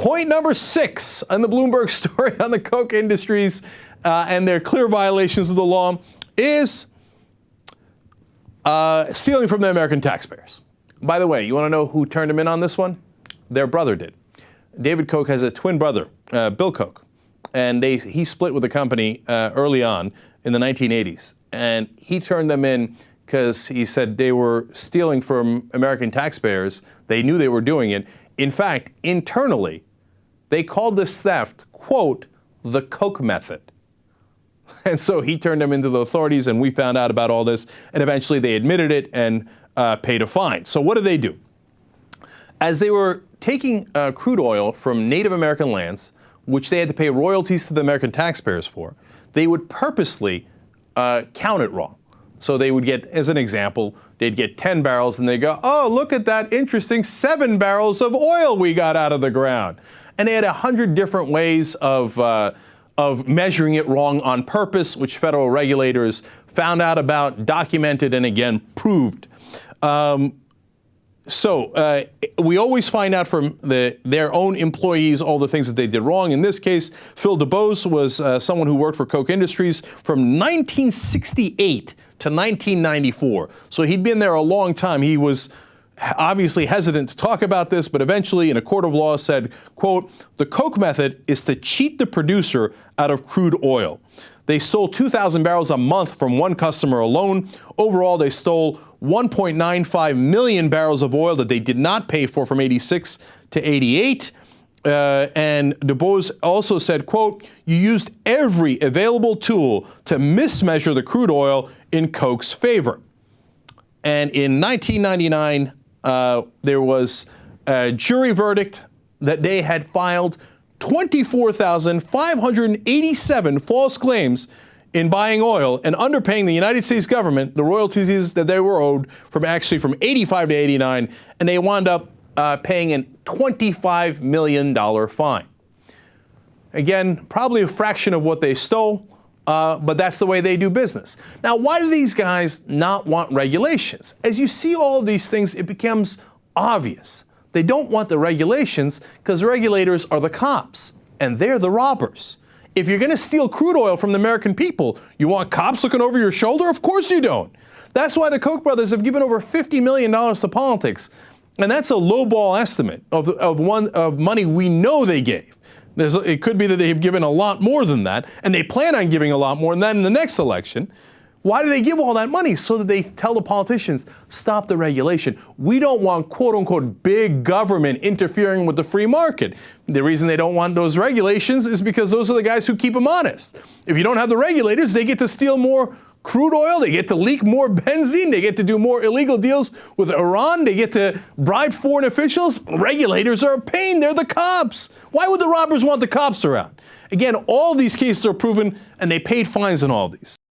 Point number 6 on the Bloomberg story on the Koch industries and their clear violations of the law is stealing from the American taxpayers. By the way, you want to know who turned him in on this one? Their brother did. David Koch has a twin brother, Bill Koch, and he split with the company early on in the 1980s. And he turned them in because he said they were stealing from American taxpayers. They knew they were doing it. In fact, internally, they called this theft, quote, the Koch method. And so he turned them into the authorities, and we found out about all this, and eventually they admitted it and paid a fine. So what did they do? As they were taking crude oil from Native American lands, which they had to pay royalties to the American taxpayers for, they would purposely count it wrong. So they would get, as an example, they'd get 10 barrels and they go, oh, look at that interesting 7 barrels of oil we got out of the ground. And they had 100 different ways of measuring it wrong on purpose, which federal regulators found out about, documented, and again, proved. So we always find out from their own employees all the things that they did wrong. In this case, Phil DuBose was someone who worked for Koch Industries from 1968 to 1994. So he'd been there a long time. He was obviously hesitant to talk about this, but eventually in a court of law said, quote, the Koch method is to cheat the producer out of crude oil. They stole 2,000 barrels a month from one customer alone. Overall, they stole 1.95 million barrels of oil that they did not pay for from 86 to 88. And DuBose also said, quote, you used every available tool to mismeasure the crude oil in Koch's favor. And in 1999, there was a jury verdict that they had filed 24,587 false claims in buying oil and underpaying the United States government the royalties that they were owed from 85 to 89, and they wound up paying a $25 million fine. Again, probably a fraction of what they stole, but that's the way they do business. Now, why do these guys not want regulations? As you see all of these things, it becomes obvious. They don't want the regulations because regulators are the cops, and they're the robbers. If you're going to steal crude oil from the American people, you want cops looking over your shoulder? Of course you don't. That's why the Koch brothers have given over $50 million to politics. And that's a lowball estimate of money we know they gave. It could be that they've given a lot more than that, and they plan on giving a lot more than that in the next election. Why do they give all that money? So that they tell the politicians, stop the regulation. We don't want, quote unquote, big government interfering with the free market. The reason they don't want those regulations is because those are the guys who keep them honest. If you don't have the regulators, they get to steal more crude oil, they get to leak more benzene, they get to do more illegal deals with Iran, they get to bribe foreign officials. Regulators are a pain, they're the cops. Why would the robbers want the cops around? Again, all these cases are proven, and they paid fines on all these.